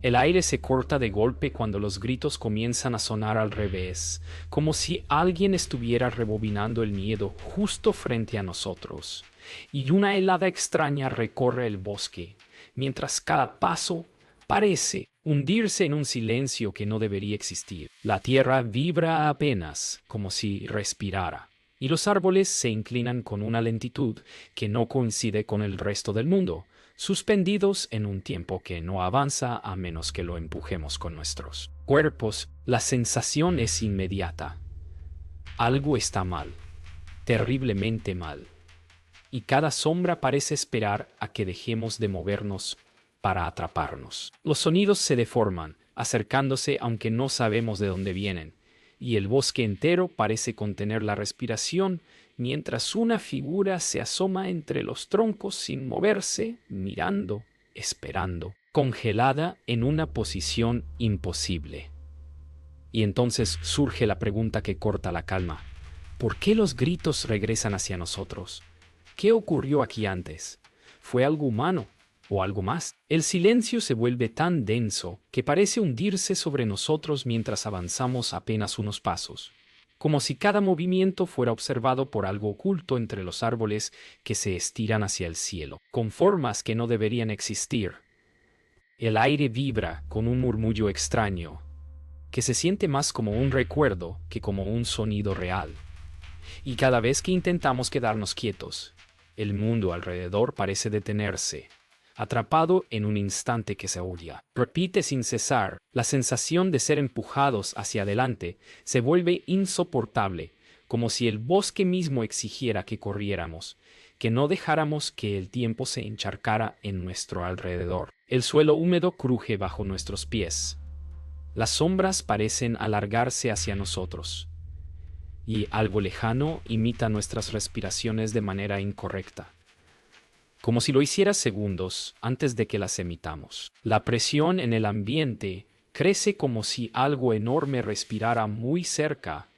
El aire se corta de golpe cuando los gritos comienzan a sonar al revés, como si alguien estuviera rebobinando el miedo justo frente a nosotros. Y una helada extraña recorre el bosque, mientras cada paso parece hundirse en un silencio que no debería existir. La tierra vibra apenas, como si respirara, y los árboles se inclinan con una lentitud que no coincide con el resto del mundo, suspendidos en un tiempo que no avanza a menos que lo empujemos con nuestros cuerpos. La sensación es inmediata. Algo está mal, terriblemente mal, y cada sombra parece esperar a que dejemos de movernos para atraparnos. Los sonidos se deforman, acercándose aunque no sabemos de dónde vienen, y el bosque entero parece contener la respiración mientras una figura se asoma entre los troncos sin moverse, mirando, esperando, congelada en una posición imposible. Y entonces surge la pregunta que corta la calma. ¿Por qué los gritos regresan hacia nosotros? ¿Qué ocurrió aquí antes? ¿Fue algo humano o algo más? El silencio se vuelve tan denso que parece hundirse sobre nosotros mientras avanzamos apenas unos pasos, como si cada movimiento fuera observado por algo oculto entre los árboles que se estiran hacia el cielo, con formas que no deberían existir. El aire vibra con un murmullo extraño, que se siente más como un recuerdo que como un sonido real. Y cada vez que intentamos quedarnos quietos, el mundo alrededor parece detenerse, atrapado en un instante que se odia. Repite sin cesar, la sensación de ser empujados hacia adelante se vuelve insoportable, como si el bosque mismo exigiera que corriéramos, que no dejáramos que el tiempo se encharcara en nuestro alrededor. El suelo húmedo cruje bajo nuestros pies. Las sombras parecen alargarse hacia nosotros, y algo lejano imita nuestras respiraciones de manera incorrecta, como si lo hiciera segundos antes de que las emitamos. La presión en el ambiente crece como si algo enorme respirara muy cerca,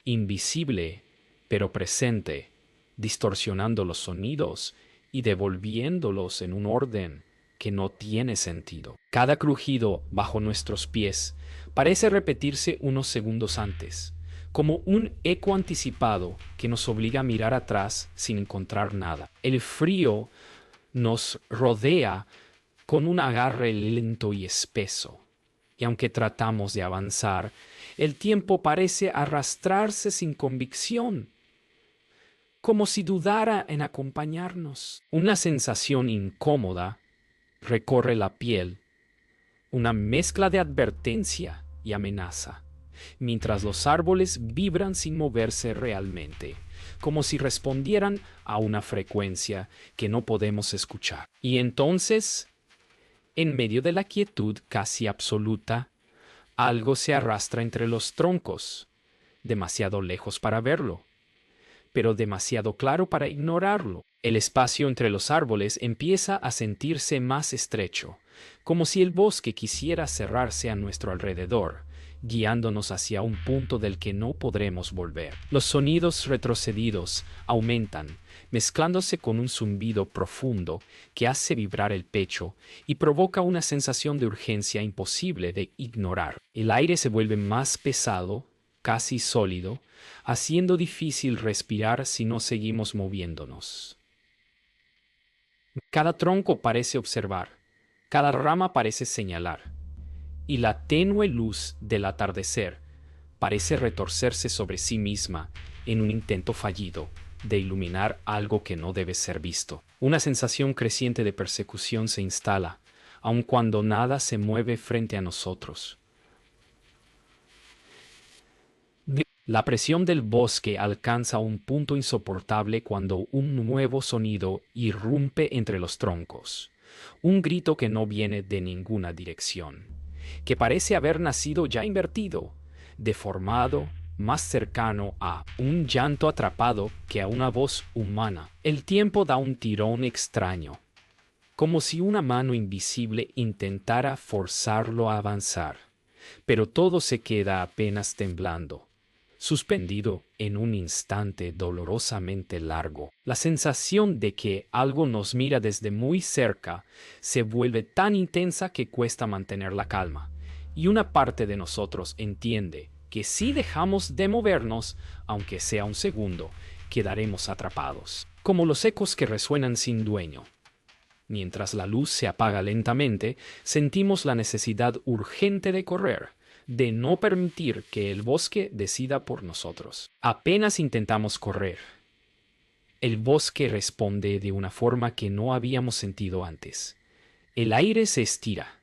invisible, pero presente, distorsionando los sonidos y devolviéndolos en un orden que no tiene sentido. Cada crujido bajo nuestros pies parece repetirse unos segundos antes, como un eco anticipado que nos obliga a mirar atrás sin encontrar nada. El frío nos rodea con un agarre lento y espeso, y aunque tratamos de avanzar, el tiempo parece arrastrarse sin convicción, como si dudara en acompañarnos. Una sensación incómoda recorre la piel, una mezcla de advertencia y amenaza, mientras los árboles vibran sin moverse realmente, como si respondieran a una frecuencia que no podemos escuchar. Y entonces, en medio de la quietud casi absoluta, algo se arrastra entre los troncos, demasiado lejos para verlo, pero demasiado claro para ignorarlo. El espacio entre los árboles empieza a sentirse más estrecho, como si el bosque quisiera cerrarse a nuestro alrededor, guiándonos hacia un punto del que no podremos volver. Los sonidos retrocedidos aumentan, mezclándose con un zumbido profundo que hace vibrar el pecho y provoca una sensación de urgencia imposible de ignorar. El aire se vuelve más pesado, casi sólido, haciendo difícil respirar si no seguimos moviéndonos. Cada tronco parece observar, cada rama parece señalar, y la tenue luz del atardecer parece retorcerse sobre sí misma en un intento fallido de iluminar algo que no debe ser visto. Una sensación creciente de persecución se instala, aun cuando nada se mueve frente a nosotros. La presión del bosque alcanza un punto insoportable cuando un nuevo sonido irrumpe entre los troncos. Un grito que no viene de ninguna dirección, que parece haber nacido ya invertido, deformado, más cercano a un llanto atrapado que a una voz humana. El tiempo da un tirón extraño, como si una mano invisible intentara forzarlo a avanzar, pero todo se queda apenas temblando, suspendido en un instante dolorosamente largo. La sensación de que algo nos mira desde muy cerca se vuelve tan intensa que cuesta mantener la calma. Y una parte de nosotros entiende que si dejamos de movernos, aunque sea un segundo, quedaremos atrapados, como los ecos que resuenan sin dueño. Mientras la luz se apaga lentamente, sentimos la necesidad urgente de correr, de no permitir que el bosque decida por nosotros. Apenas intentamos correr, el bosque responde de una forma que no habíamos sentido antes. El aire se estira,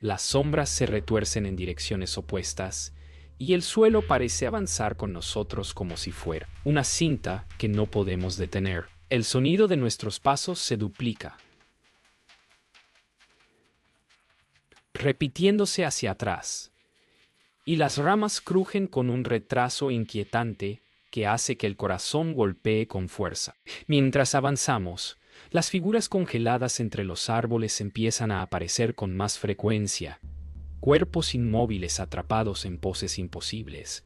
las sombras se retuercen en direcciones opuestas, y el suelo parece avanzar con nosotros como si fuera una cinta que no podemos detener. El sonido de nuestros pasos se duplica, repitiéndose hacia atrás, y las ramas crujen con un retraso inquietante que hace que el corazón golpee con fuerza. Mientras avanzamos, las figuras congeladas entre los árboles empiezan a aparecer con más frecuencia, cuerpos inmóviles atrapados en poses imposibles,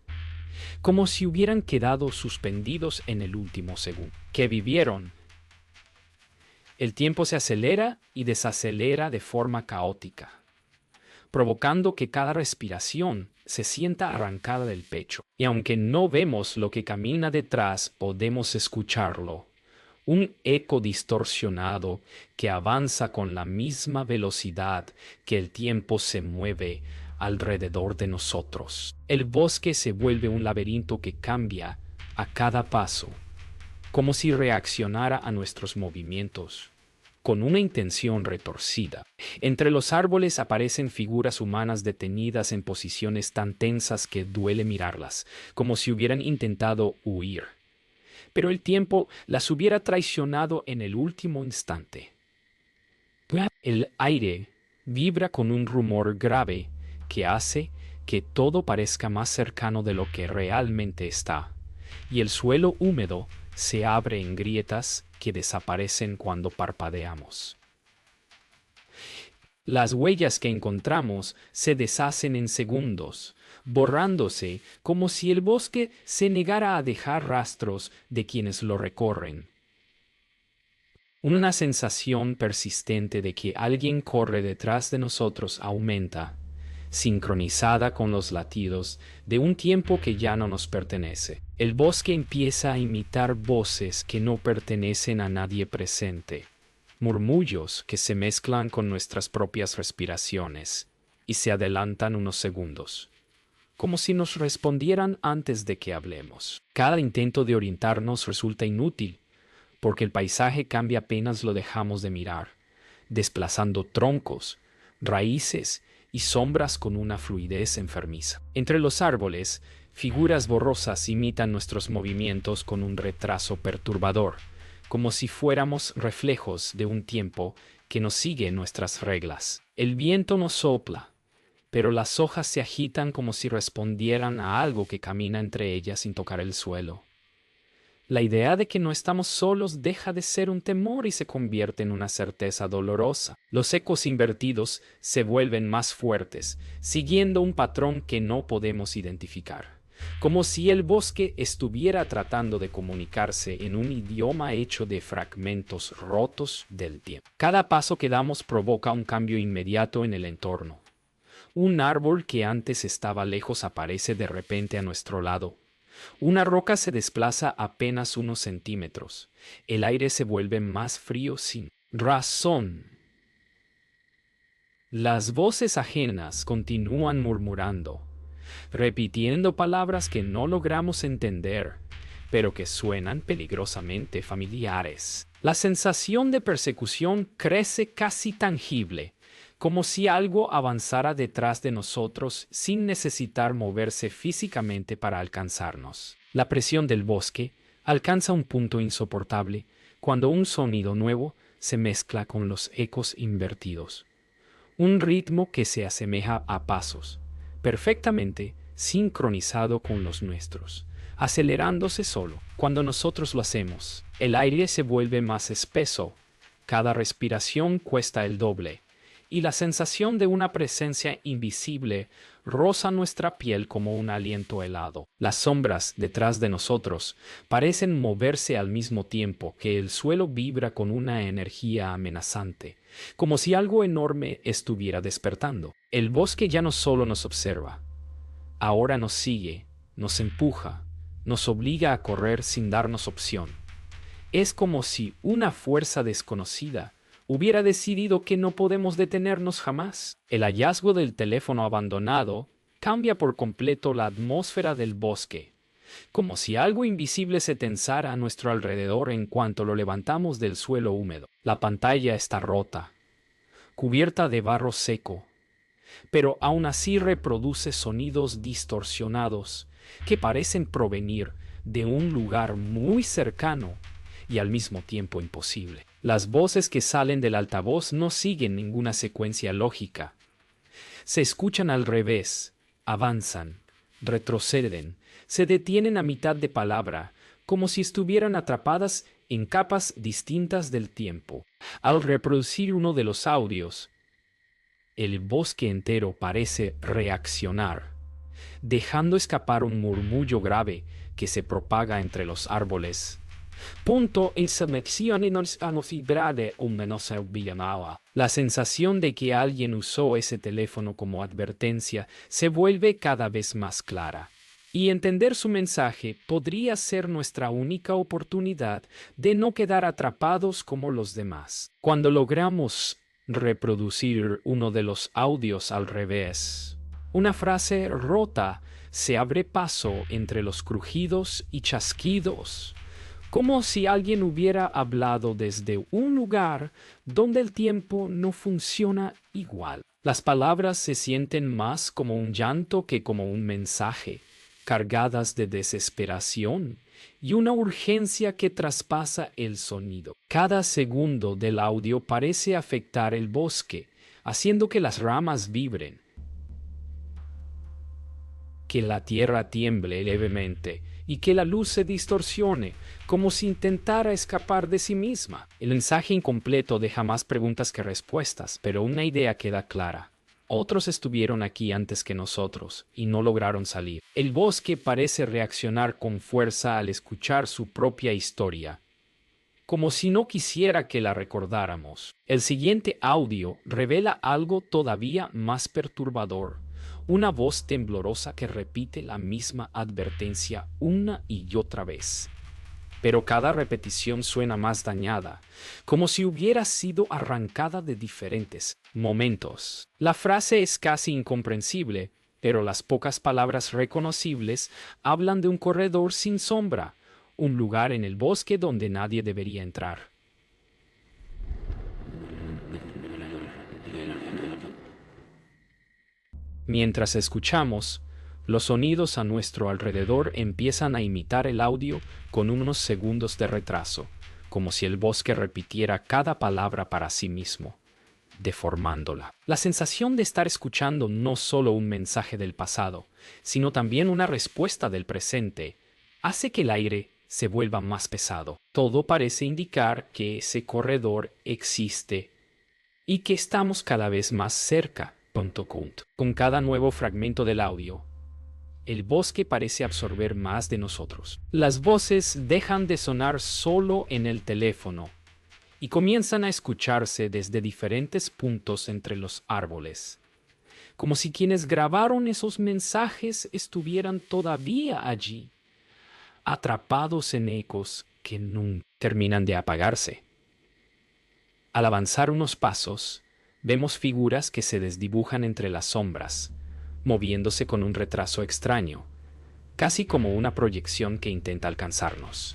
como si hubieran quedado suspendidos en el último segundo que vivieron. El tiempo se acelera y desacelera de forma caótica, provocando que cada respiración se sienta arrancada del pecho. Y aunque no vemos lo que camina detrás, podemos escucharlo. Un eco distorsionado que avanza con la misma velocidad que el tiempo se mueve alrededor de nosotros. El bosque se vuelve un laberinto que cambia a cada paso, como si reaccionara a nuestros movimientos con una intención retorcida. Entre los árboles aparecen figuras humanas detenidas en posiciones tan tensas que duele mirarlas, como si hubieran intentado huir. Pero el tiempo las hubiera traicionado en el último instante. El aire vibra con un rumor grave que hace que todo parezca más cercano de lo que realmente está, y el suelo húmedo se abre en grietas que desaparecen cuando parpadeamos. Las huellas que encontramos se deshacen en segundos, borrándose como si el bosque se negara a dejar rastros de quienes lo recorren. Una sensación persistente de que alguien corre detrás de nosotros aumenta, sincronizada con los latidos de un tiempo que ya no nos pertenece. El bosque empieza a imitar voces que no pertenecen a nadie presente, murmullos que se mezclan con nuestras propias respiraciones y se adelantan unos segundos, como si nos respondieran antes de que hablemos. Cada intento de orientarnos resulta inútil, porque el paisaje cambia apenas lo dejamos de mirar, desplazando troncos, raíces y sombras con una fluidez enfermiza. Entre los árboles, figuras borrosas imitan nuestros movimientos con un retraso perturbador, como si fuéramos reflejos de un tiempo que no sigue nuestras reglas. El viento nos sopla, pero las hojas se agitan como si respondieran a algo que camina entre ellas sin tocar el suelo. La idea de que no estamos solos deja de ser un temor y se convierte en una certeza dolorosa. Los ecos invertidos se vuelven más fuertes, siguiendo un patrón que no podemos identificar, como si el bosque estuviera tratando de comunicarse en un idioma hecho de fragmentos rotos del tiempo. Cada paso que damos provoca un cambio inmediato en el entorno. Un árbol que antes estaba lejos aparece de repente a nuestro lado. Una roca se desplaza apenas unos centímetros. El aire se vuelve más frío sin razón. Las voces ajenas continúan murmurando, repitiendo palabras que no logramos entender, pero que suenan peligrosamente familiares. La sensación de persecución crece casi tangible, como si algo avanzara detrás de nosotros sin necesitar moverse físicamente para alcanzarnos. La presión del bosque alcanza un punto insoportable cuando un sonido nuevo se mezcla con los ecos invertidos. Un ritmo que se asemeja a pasos, perfectamente sincronizado con los nuestros, acelerándose solo. Cuando nosotros lo hacemos, el aire se vuelve más espeso, cada respiración cuesta el doble, y la sensación de una presencia invisible roza nuestra piel como un aliento helado. Las sombras detrás de nosotros parecen moverse al mismo tiempo que el suelo vibra con una energía amenazante, como si algo enorme estuviera despertando. El bosque ya no solo nos observa, ahora nos sigue, nos empuja, nos obliga a correr sin darnos opción. Es como si una fuerza desconocida hubiera decidido que no podemos detenernos jamás. El hallazgo del teléfono abandonado cambia por completo la atmósfera del bosque, como si algo invisible se tensara a nuestro alrededor en cuanto lo levantamos del suelo húmedo. La pantalla está rota, cubierta de barro seco, pero aún así reproduce sonidos distorsionados que parecen provenir de un lugar muy cercano y al mismo tiempo imposible. Las voces que salen del altavoz no siguen ninguna secuencia lógica. Se escuchan al revés, avanzan, retroceden, se detienen a mitad de palabra, como si estuvieran atrapadas en capas distintas del tiempo. Al reproducir uno de los audios, el bosque entero parece reaccionar, dejando escapar un murmullo grave que se propaga entre los árboles. La sensación de que alguien usó ese teléfono como advertencia se vuelve cada vez más clara. Y entender su mensaje podría ser nuestra única oportunidad de no quedar atrapados como los demás. Cuando logramos reproducir uno de los audios al revés, una frase rota se abre paso entre los crujidos y chasquidos, como si alguien hubiera hablado desde un lugar donde el tiempo no funciona igual. Las palabras se sienten más como un llanto que como un mensaje, cargadas de desesperación y una urgencia que traspasa el sonido. Cada segundo del audio parece afectar el bosque, haciendo que las ramas vibren, que la tierra tiemble levemente y que la luz se distorsione, como si intentara escapar de sí misma. El mensaje incompleto deja más preguntas que respuestas, pero una idea queda clara. Otros estuvieron aquí antes que nosotros y no lograron salir. El bosque parece reaccionar con fuerza al escuchar su propia historia, como si no quisiera que la recordáramos. El siguiente audio revela algo todavía más perturbador. Una voz temblorosa que repite la misma advertencia una y otra vez. Pero cada repetición suena más dañada, como si hubiera sido arrancada de diferentes momentos. La frase es casi incomprensible, pero las pocas palabras reconocibles hablan de un corredor sin sombra, un lugar en el bosque donde nadie debería entrar. Mientras escuchamos, los sonidos a nuestro alrededor empiezan a imitar el audio con unos segundos de retraso, como si el bosque repitiera cada palabra para sí mismo, deformándola. La sensación de estar escuchando no solo un mensaje del pasado, sino también una respuesta del presente, hace que el aire se vuelva más pesado. Todo parece indicar que ese corredor existe y que estamos cada vez más cerca. Con cada nuevo fragmento del audio, el bosque parece absorber más de nosotros. Las voces dejan de sonar solo en el teléfono y comienzan a escucharse desde diferentes puntos entre los árboles, como si quienes grabaron esos mensajes estuvieran todavía allí, atrapados en ecos que nunca terminan de apagarse. Al avanzar unos pasos, vemos figuras que se desdibujan entre las sombras, moviéndose con un retraso extraño, casi como una proyección que intenta alcanzarnos.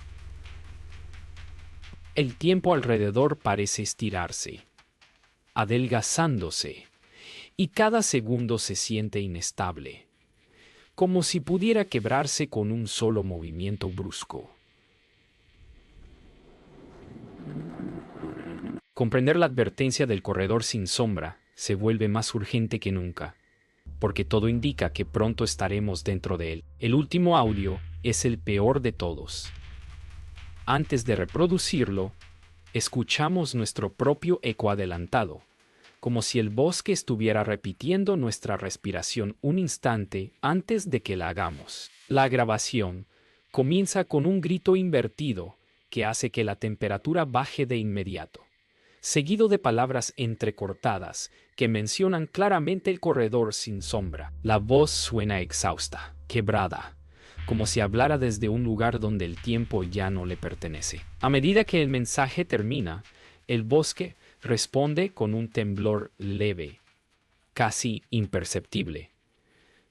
El tiempo alrededor parece estirarse, adelgazándose, y cada segundo se siente inestable, como si pudiera quebrarse con un solo movimiento brusco. Comprender la advertencia del corredor sin sombra se vuelve más urgente que nunca, porque todo indica que pronto estaremos dentro de él. El último audio es el peor de todos. Antes de reproducirlo, escuchamos nuestro propio eco adelantado, como si el bosque estuviera repitiendo nuestra respiración un instante antes de que la hagamos. La grabación comienza con un grito invertido que hace que la temperatura baje de inmediato, seguido de palabras entrecortadas que mencionan claramente el corredor sin sombra. La voz suena exhausta, quebrada, como si hablara desde un lugar donde el tiempo ya no le pertenece. A medida que el mensaje termina, el bosque responde con un temblor leve, casi imperceptible,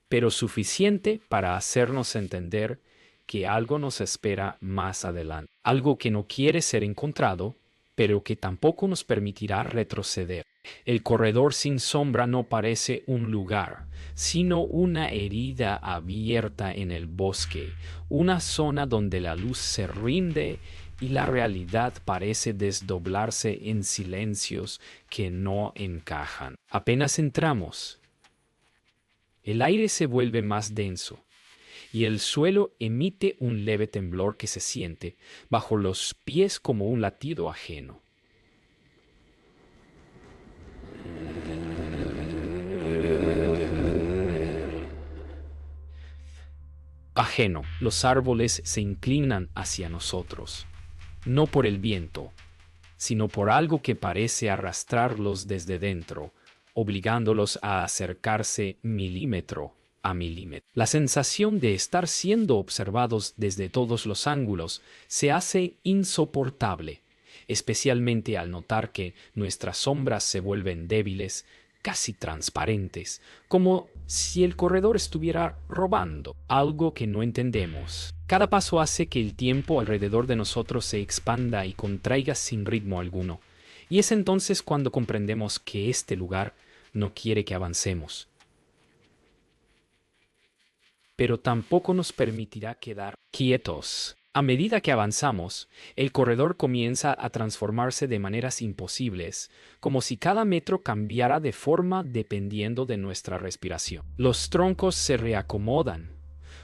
pero suficiente para hacernos entender que algo nos espera más adelante, algo que no quiere ser encontrado, pero que tampoco nos permitirá retroceder. El corredor sin sombra no parece un lugar, sino una herida abierta en el bosque, una zona donde la luz se rinde y la realidad parece desdoblarse en silencios que no encajan. Apenas entramos, el aire se vuelve más denso y el suelo emite un leve temblor que se siente bajo los pies como un latido ajeno. Ajeno, los árboles se inclinan hacia nosotros, no por el viento, sino por algo que parece arrastrarlos desde dentro, obligándolos a acercarse milímetro a milímetro. La sensación de estar siendo observados desde todos los ángulos se hace insoportable, especialmente al notar que nuestras sombras se vuelven débiles, casi transparentes, como si el corredor estuviera robando algo que no entendemos. Cada paso hace que el tiempo alrededor de nosotros se expanda y contraiga sin ritmo alguno, y es entonces cuando comprendemos que este lugar no quiere que avancemos, pero tampoco nos permitirá quedar quietos. A medida que avanzamos, el corredor comienza a transformarse de maneras imposibles, como si cada metro cambiara de forma dependiendo de nuestra respiración. Los troncos se reacomodan,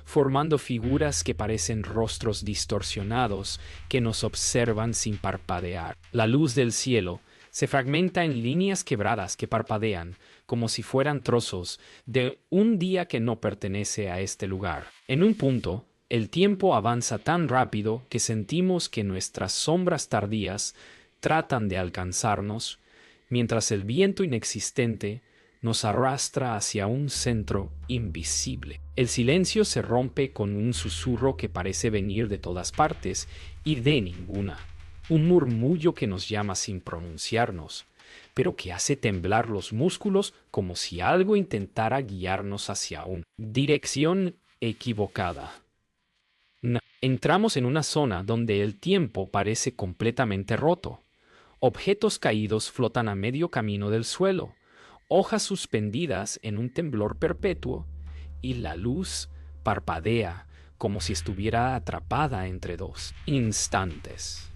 formando figuras que parecen rostros distorsionados que nos observan sin parpadear. La luz del cielo se fragmenta en líneas quebradas que parpadean, como si fueran trozos de un día que no pertenece a este lugar. En un punto, el tiempo avanza tan rápido que sentimos que nuestras sombras tardías tratan de alcanzarnos, mientras el viento inexistente nos arrastra hacia un centro invisible. El silencio se rompe con un susurro que parece venir de todas partes y de ninguna. Un murmullo que nos llama sin pronunciarnos, pero que hace temblar los músculos como si algo intentara guiarnos hacia una dirección equivocada. Entramos en una zona donde el tiempo parece completamente roto. Objetos caídos flotan a medio camino del suelo, hojas suspendidas en un temblor perpetuo, y la luz parpadea como si estuviera atrapada entre dos instantes.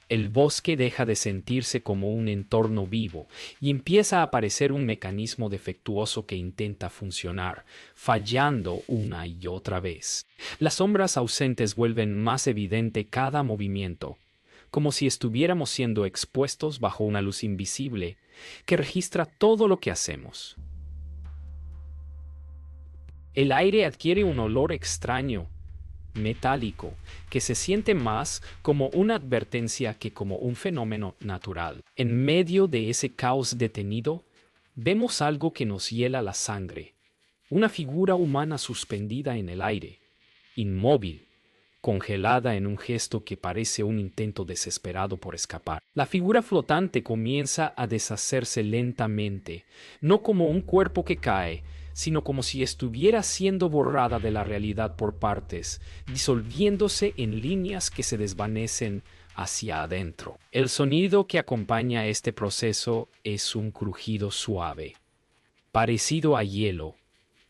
El bosque deja de sentirse como un entorno vivo y empieza a aparecer un mecanismo defectuoso que intenta funcionar, fallando una y otra vez. Las sombras ausentes vuelven más evidente cada movimiento, como si estuviéramos siendo expuestos bajo una luz invisible que registra todo lo que hacemos. El aire adquiere un olor extraño, metálico, que se siente más como una advertencia que como un fenómeno natural. En medio de ese caos detenido, vemos algo que nos hiela la sangre, una figura humana suspendida en el aire, inmóvil, congelada en un gesto que parece un intento desesperado por escapar. La figura flotante comienza a deshacerse lentamente, no como un cuerpo que cae, sino como si estuviera siendo borrada de la realidad por partes, disolviéndose en líneas que se desvanecen hacia adentro. El sonido que acompaña este proceso es un crujido suave, parecido a hielo,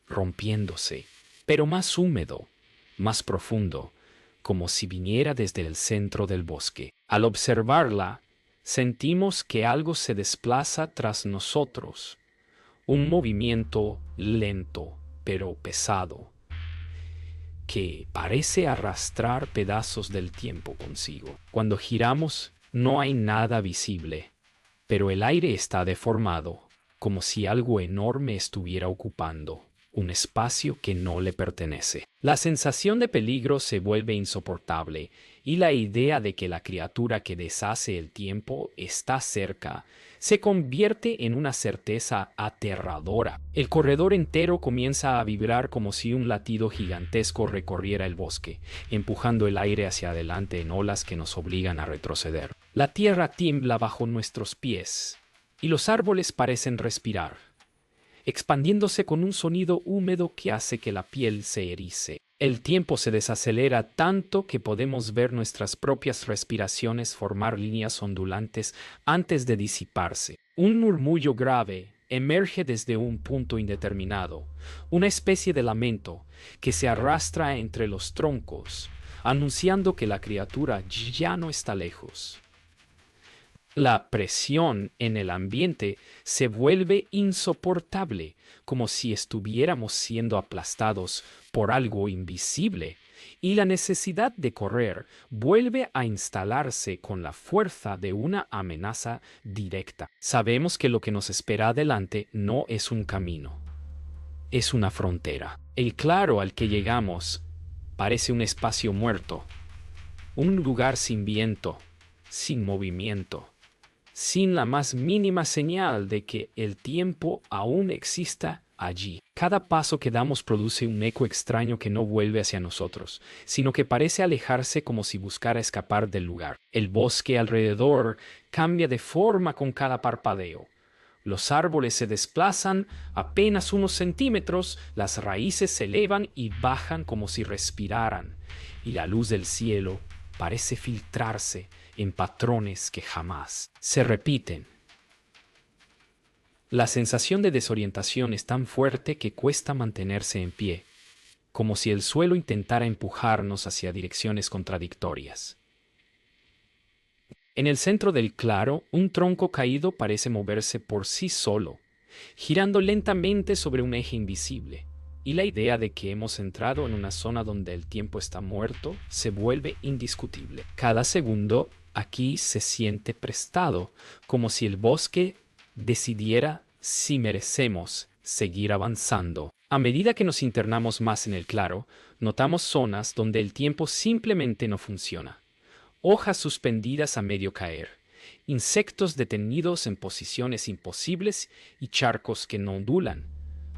rompiéndose, pero más húmedo, más profundo, como si viniera desde el centro del bosque. Al observarla, sentimos que algo se desplaza tras nosotros, un movimiento lento pero pesado, que parece arrastrar pedazos del tiempo consigo. Cuando giramos, no hay nada visible, pero el aire está deformado, como si algo enorme estuviera ocupando un espacio que no le pertenece. La sensación de peligro se vuelve insoportable y la idea de que la criatura que deshace el tiempo está cerca se convierte en una certeza aterradora. El corredor entero comienza a vibrar como si un latido gigantesco recorriera el bosque, empujando el aire hacia adelante en olas que nos obligan a retroceder. La tierra tiembla bajo nuestros pies y los árboles parecen respirar, expandiéndose con un sonido húmedo que hace que la piel se erice. El tiempo se desacelera tanto que podemos ver nuestras propias respiraciones formar líneas ondulantes antes de disiparse. Un murmullo grave emerge desde un punto indeterminado, una especie de lamento que se arrastra entre los troncos, anunciando que la criatura ya no está lejos. La presión en el ambiente se vuelve insoportable, como si estuviéramos siendo aplastados por algo invisible, y la necesidad de correr vuelve a instalarse con la fuerza de una amenaza directa. Sabemos que lo que nos espera adelante no es un camino, es una frontera. El claro al que llegamos parece un espacio muerto, un lugar sin viento, sin movimiento, sin la más mínima señal de que el tiempo aún exista allí. Cada paso que damos produce un eco extraño que no vuelve hacia nosotros, sino que parece alejarse como si buscara escapar del lugar. El bosque alrededor cambia de forma con cada parpadeo. Los árboles se desplazan apenas unos centímetros, las raíces se elevan y bajan como si respiraran, y la luz del cielo parece filtrarse en patrones que jamás se repiten. La sensación de desorientación es tan fuerte que cuesta mantenerse en pie, como si el suelo intentara empujarnos hacia direcciones contradictorias. En el centro del claro, un tronco caído parece moverse por sí solo, girando lentamente sobre un eje invisible, y la idea de que hemos entrado en una zona donde el tiempo está muerto se vuelve indiscutible. Cada segundo aquí se siente prestado, como si el bosque decidiera si merecemos seguir avanzando. A medida que nos internamos más en el claro, notamos zonas donde el tiempo simplemente no funciona. Hojas suspendidas a medio caer, insectos detenidos en posiciones imposibles y charcos que no ondulan,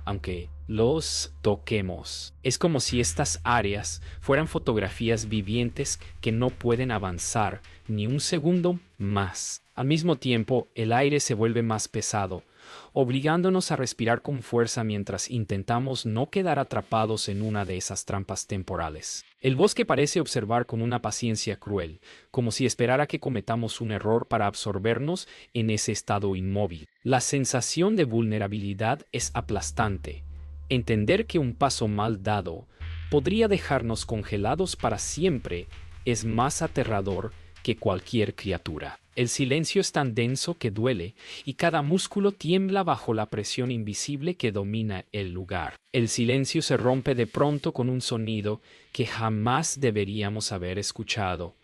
aunque los toquemos. Es como si estas áreas fueran fotografías vivientes que no pueden avanzar ni un segundo más. Al mismo tiempo, el aire se vuelve más pesado, obligándonos a respirar con fuerza mientras intentamos no quedar atrapados en una de esas trampas temporales. El bosque parece observar con una paciencia cruel, como si esperara que cometamos un error para absorbernos en ese estado inmóvil. La sensación de vulnerabilidad es aplastante. Entender que un paso mal dado podría dejarnos congelados para siempre es más aterrador que cualquier criatura. El silencio es tan denso que duele y cada músculo tiembla bajo la presión invisible que domina el lugar. El silencio se rompe de pronto con un sonido que jamás deberíamos haber escuchado,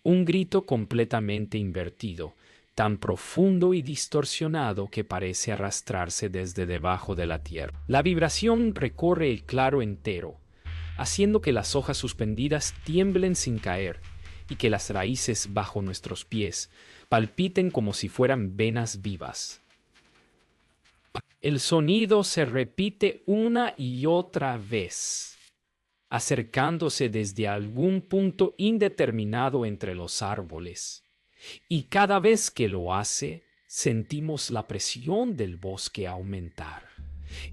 un grito completamente invertido, tan profundo y distorsionado que parece arrastrarse desde debajo de la tierra. La vibración recorre el claro entero, haciendo que las hojas suspendidas tiemblen sin caer y que las raíces bajo nuestros pies palpiten como si fueran venas vivas. El sonido se repite una y otra vez, acercándose desde algún punto indeterminado entre los árboles. Y cada vez que lo hace, sentimos la presión del bosque aumentar,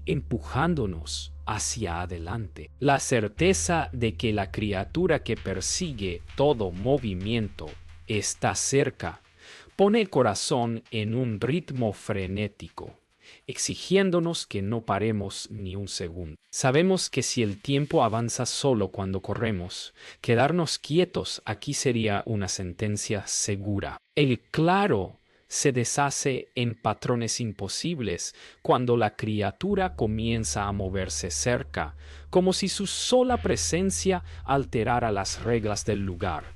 empujándonos hacia adelante. La certeza de que la criatura que persigue todo movimiento está cerca pone el corazón en un ritmo frenético, exigiéndonos que no paremos ni un segundo. Sabemos que si el tiempo avanza solo cuando corremos, quedarnos quietos aquí sería una sentencia segura. El claro se deshace en patrones imposibles cuando la criatura comienza a moverse cerca, como si su sola presencia alterara las reglas del lugar.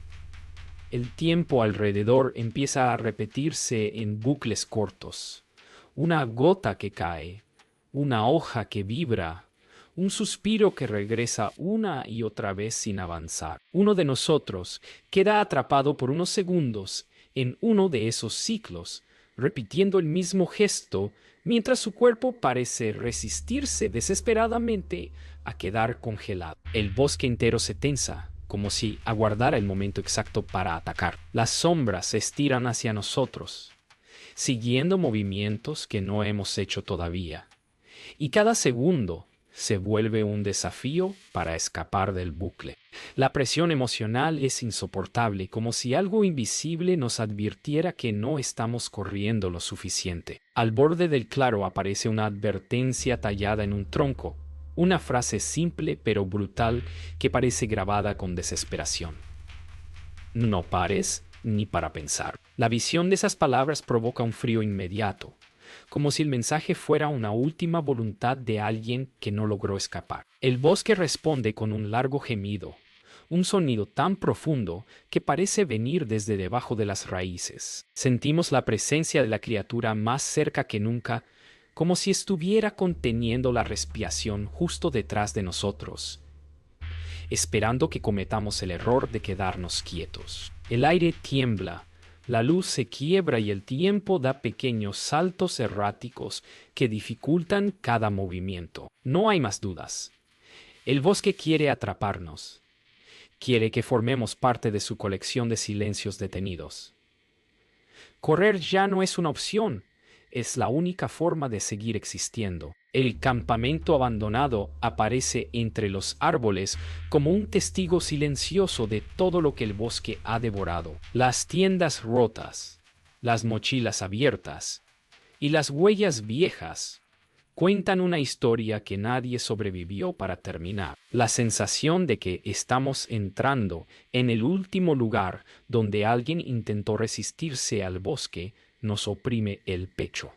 El tiempo alrededor empieza a repetirse en bucles cortos. Una gota que cae, una hoja que vibra, un suspiro que regresa una y otra vez sin avanzar. Uno de nosotros queda atrapado por unos segundos en uno de esos ciclos, repitiendo el mismo gesto, mientras su cuerpo parece resistirse desesperadamente a quedar congelado. El bosque entero se tensa, como si aguardara el momento exacto para atacar. Las sombras se estiran hacia nosotros, siguiendo movimientos que no hemos hecho todavía. Y cada segundo se vuelve un desafío para escapar del bucle. La presión emocional es insoportable, como si algo invisible nos advirtiera que no estamos corriendo lo suficiente. Al borde del claro aparece una advertencia tallada en un tronco, una frase simple pero brutal que parece grabada con desesperación. No pares ni para pensar. La visión de esas palabras provoca un frío inmediato, como si el mensaje fuera una última voluntad de alguien que no logró escapar. El bosque responde con un largo gemido, un sonido tan profundo que parece venir desde debajo de las raíces. Sentimos la presencia de la criatura más cerca que nunca, como si estuviera conteniendo la respiración justo detrás de nosotros, esperando que cometamos el error de quedarnos quietos. El aire tiembla, la luz se quiebra y el tiempo da pequeños saltos erráticos que dificultan cada movimiento. No hay más dudas. El bosque quiere atraparnos. Quiere que formemos parte de su colección de silencios detenidos. Correr ya no es una opción, es la única forma de seguir existiendo. El campamento abandonado aparece entre los árboles como un testigo silencioso de todo lo que el bosque ha devorado. Las tiendas rotas, las mochilas abiertas y las huellas viejas cuentan una historia que nadie sobrevivió para terminar. La sensación de que estamos entrando en el último lugar donde alguien intentó resistirse al bosque nos oprime el pecho.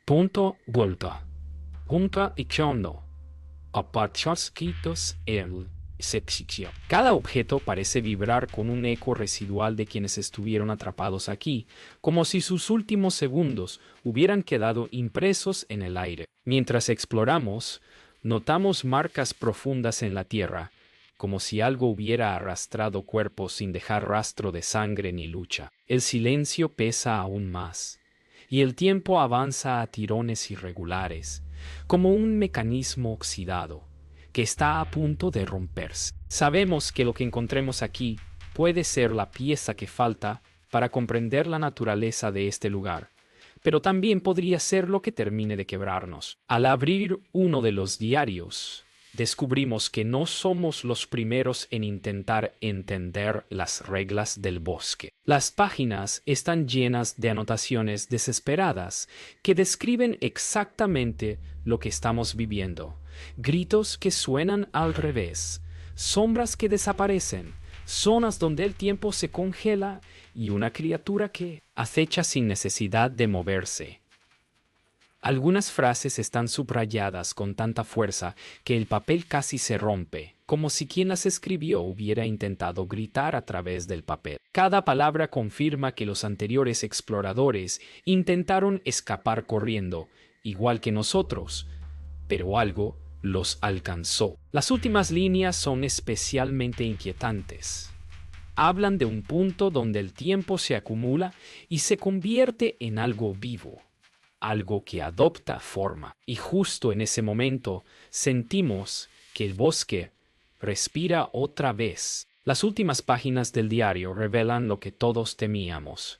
Punto vuelta. Punta y chondo. Apachasquitos el sexiccio. Cada objeto parece vibrar con un eco residual de quienes estuvieron atrapados aquí, como si sus últimos segundos hubieran quedado impresos en el aire. Mientras exploramos, notamos marcas profundas en la tierra, como si algo hubiera arrastrado cuerpos sin dejar rastro de sangre ni lucha. El silencio pesa aún más, y el tiempo avanza a tirones irregulares, como un mecanismo oxidado que está a punto de romperse. Sabemos que lo que encontremos aquí puede ser la pieza que falta para comprender la naturaleza de este lugar, pero también podría ser lo que termine de quebrarnos. Al abrir uno de los diarios, descubrimos que no somos los primeros en intentar entender las reglas del bosque. Las páginas están llenas de anotaciones desesperadas que describen exactamente lo que estamos viviendo. Gritos que suenan al revés, sombras que desaparecen, zonas donde el tiempo se congela y una criatura que acecha sin necesidad de moverse. Algunas frases están subrayadas con tanta fuerza que el papel casi se rompe, como si quien las escribió hubiera intentado gritar a través del papel. Cada palabra confirma que los anteriores exploradores intentaron escapar corriendo, igual que nosotros, pero algo los alcanzó. Las últimas líneas son especialmente inquietantes. Hablan de un punto donde el tiempo se acumula y se convierte en algo vivo, algo que adopta forma. Y justo en ese momento sentimos que el bosque respira otra vez. Las últimas páginas del diario revelan lo que todos temíamos.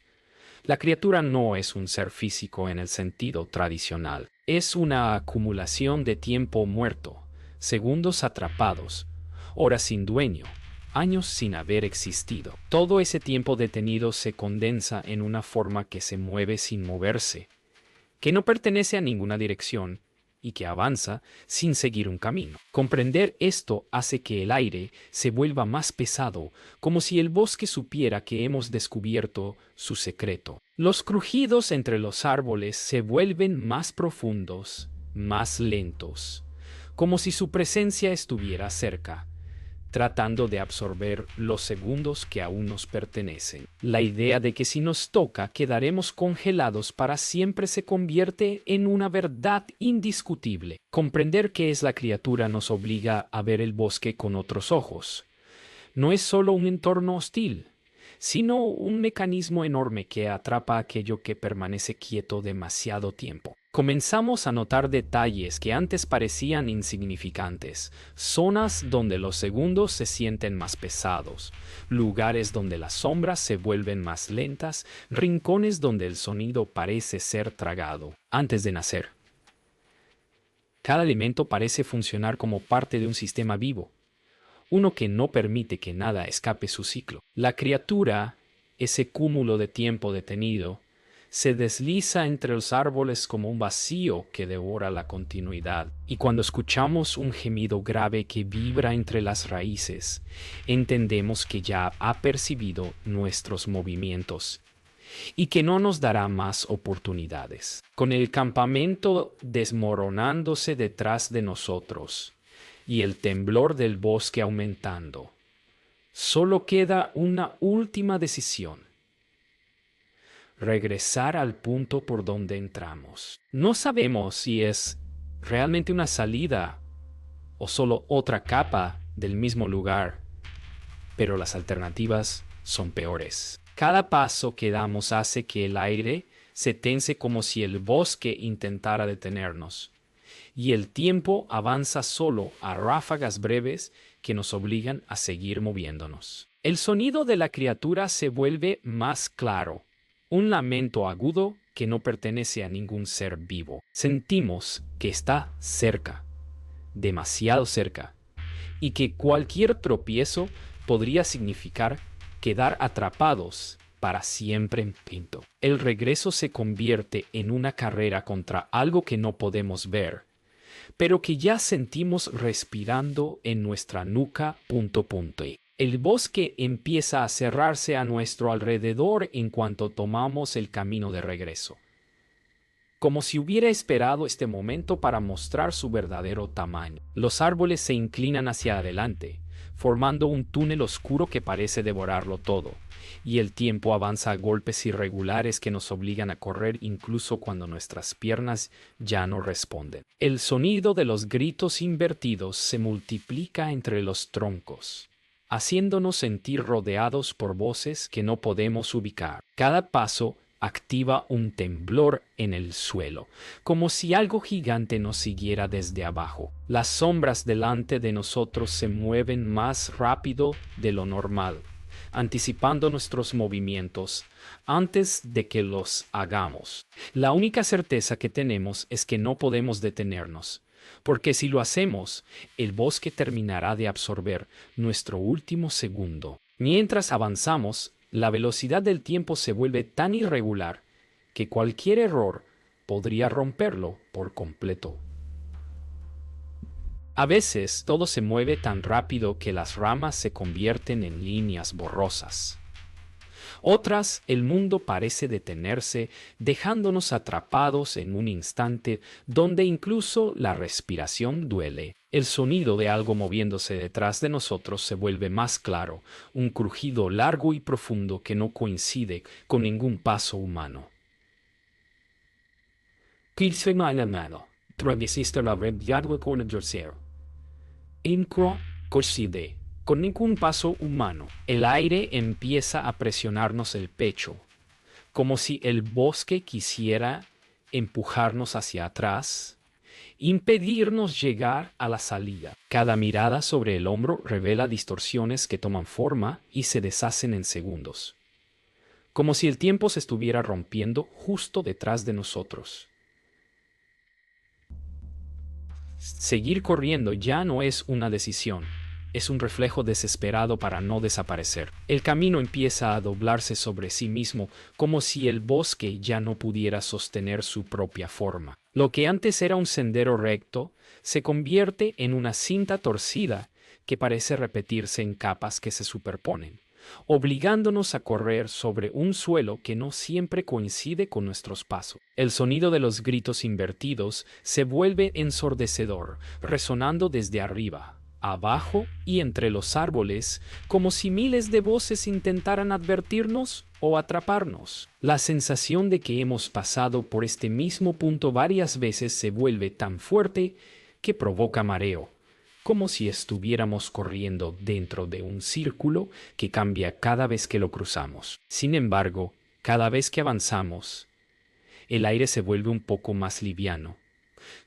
La criatura no es un ser físico en el sentido tradicional. Es una acumulación de tiempo muerto, segundos atrapados, horas sin dueño, años sin haber existido. Todo ese tiempo detenido se condensa en una forma que se mueve sin moverse, que no pertenece a ninguna dirección y que avanza sin seguir un camino. Comprender esto hace que el aire se vuelva más pesado, como si el bosque supiera que hemos descubierto su secreto. Los crujidos entre los árboles se vuelven más profundos, más lentos, como si su presencia estuviera cerca, tratando de absorber los segundos que aún nos pertenecen. La idea de que si nos toca quedaremos congelados para siempre se convierte en una verdad indiscutible. Comprender qué es la criatura nos obliga a ver el bosque con otros ojos. No es solo un entorno hostil, sino un mecanismo enorme que atrapa aquello que permanece quieto demasiado tiempo. Comenzamos a notar detalles que antes parecían insignificantes, zonas donde los segundos se sienten más pesados, lugares donde las sombras se vuelven más lentas, rincones donde el sonido parece ser tragado. Antes de nacer, cada elemento parece funcionar como parte de un sistema vivo, uno que no permite que nada escape su ciclo. La criatura, ese cúmulo de tiempo detenido, se desliza entre los árboles como un vacío que devora la continuidad. Y cuando escuchamos un gemido grave que vibra entre las raíces, entendemos que ya ha percibido nuestros movimientos y que no nos dará más oportunidades. Con el campamento desmoronándose detrás de nosotros y el temblor del bosque aumentando, solo queda una última decisión: regresar al punto por donde entramos. No sabemos si es realmente una salida o solo otra capa del mismo lugar, pero las alternativas son peores. Cada paso que damos hace que el aire se tense como si el bosque intentara detenernos, y el tiempo avanza solo a ráfagas breves que nos obligan a seguir moviéndonos. El sonido de la criatura se vuelve más claro, un lamento agudo que no pertenece a ningún ser vivo. Sentimos que está cerca, demasiado cerca, y que cualquier tropiezo podría significar quedar atrapados para siempre en pinto. El regreso se convierte en una carrera contra algo que no podemos ver, pero que ya sentimos respirando en nuestra nuca. El bosque empieza a cerrarse a nuestro alrededor en cuanto tomamos el camino de regreso, como si hubiera esperado este momento para mostrar su verdadero tamaño. Los árboles se inclinan hacia adelante, formando un túnel oscuro que parece devorarlo todo, y el tiempo avanza a golpes irregulares que nos obligan a correr incluso cuando nuestras piernas ya no responden. El sonido de los gritos invertidos se multiplica entre los troncos, haciéndonos sentir rodeados por voces que no podemos ubicar. Cada paso activa un temblor en el suelo, como si algo gigante nos siguiera desde abajo. Las sombras delante de nosotros se mueven más rápido de lo normal, anticipando nuestros movimientos antes de que los hagamos. La única certeza que tenemos es que no podemos detenernos, porque si lo hacemos, el bosque terminará de absorber nuestro último segundo. Mientras avanzamos, la velocidad del tiempo se vuelve tan irregular que cualquier error podría romperlo por completo. A veces todo se mueve tan rápido que las ramas se convierten en líneas borrosas. Otras, el mundo parece detenerse, dejándonos atrapados en un instante donde incluso la respiración duele. El sonido de algo moviéndose detrás de nosotros se vuelve más claro, un crujido largo y profundo que no coincide con ningún paso humano. Con ningún paso humano, el aire empieza a presionarnos el pecho, como si el bosque quisiera empujarnos hacia atrás, impedirnos llegar a la salida. Cada mirada sobre el hombro revela distorsiones que toman forma y se deshacen en segundos, como si el tiempo se estuviera rompiendo justo detrás de nosotros. Seguir corriendo ya no es una decisión. Es un reflejo desesperado para no desaparecer. El camino empieza a doblarse sobre sí mismo, como si el bosque ya no pudiera sostener su propia forma. Lo que antes era un sendero recto, se convierte en una cinta torcida que parece repetirse en capas que se superponen, obligándonos a correr sobre un suelo que no siempre coincide con nuestros pasos. El sonido de los gritos invertidos se vuelve ensordecedor, resonando desde arriba, abajo y entre los árboles, como si miles de voces intentaran advertirnos o atraparnos. La sensación de que hemos pasado por este mismo punto varias veces se vuelve tan fuerte que provoca mareo, como si estuviéramos corriendo dentro de un círculo que cambia cada vez que lo cruzamos. Sin embargo, cada vez que avanzamos, el aire se vuelve un poco más liviano,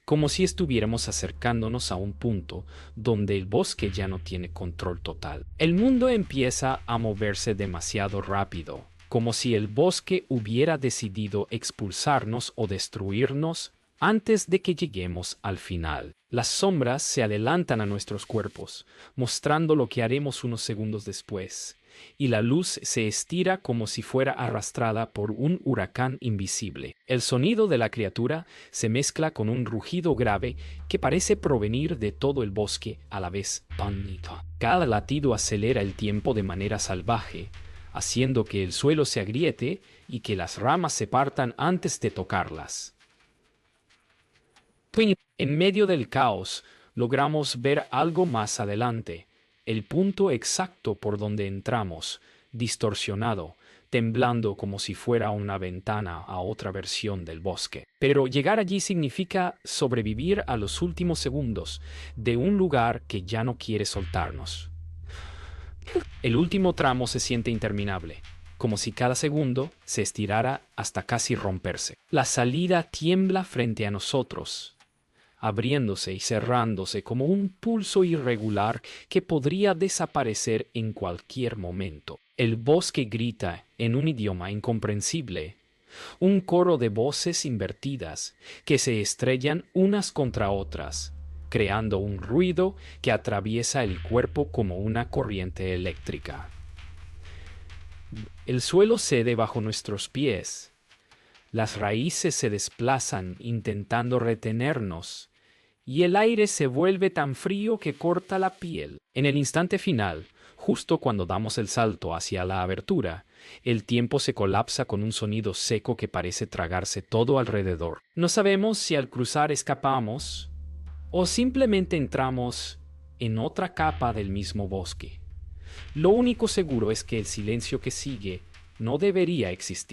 como si estuviéramos acercándonos a un punto donde el bosque ya no tiene control total. El mundo empieza a moverse demasiado rápido, como si el bosque hubiera decidido expulsarnos o destruirnos antes de que lleguemos al final. Las sombras se adelantan a nuestros cuerpos, mostrando lo que haremos unos segundos después, y la luz se estira como si fuera arrastrada por un huracán invisible. El sonido de la criatura se mezcla con un rugido grave que parece provenir de todo el bosque a la vez. Cada latido acelera el tiempo de manera salvaje, haciendo que el suelo se agriete y que las ramas se partan antes de tocarlas. En medio del caos, logramos ver algo más adelante, el punto exacto por donde entramos, distorsionado, temblando como si fuera una ventana a otra versión del bosque. Pero llegar allí significa sobrevivir a los últimos segundos de un lugar que ya no quiere soltarnos. El último tramo se siente interminable, como si cada segundo se estirara hasta casi romperse. La salida tiembla frente a nosotros, abriéndose y cerrándose como un pulso irregular que podría desaparecer en cualquier momento. El bosque grita en un idioma incomprensible, un coro de voces invertidas que se estrellan unas contra otras, creando un ruido que atraviesa el cuerpo como una corriente eléctrica. El suelo cede bajo nuestros pies. Las raíces se desplazan intentando retenernos, y el aire se vuelve tan frío que corta la piel. En el instante final, justo cuando damos el salto hacia la abertura, el tiempo se colapsa con un sonido seco que parece tragarse todo alrededor. No sabemos si al cruzar escapamos o simplemente entramos en otra capa del mismo bosque. Lo único seguro es que el silencio que sigue no debería existir.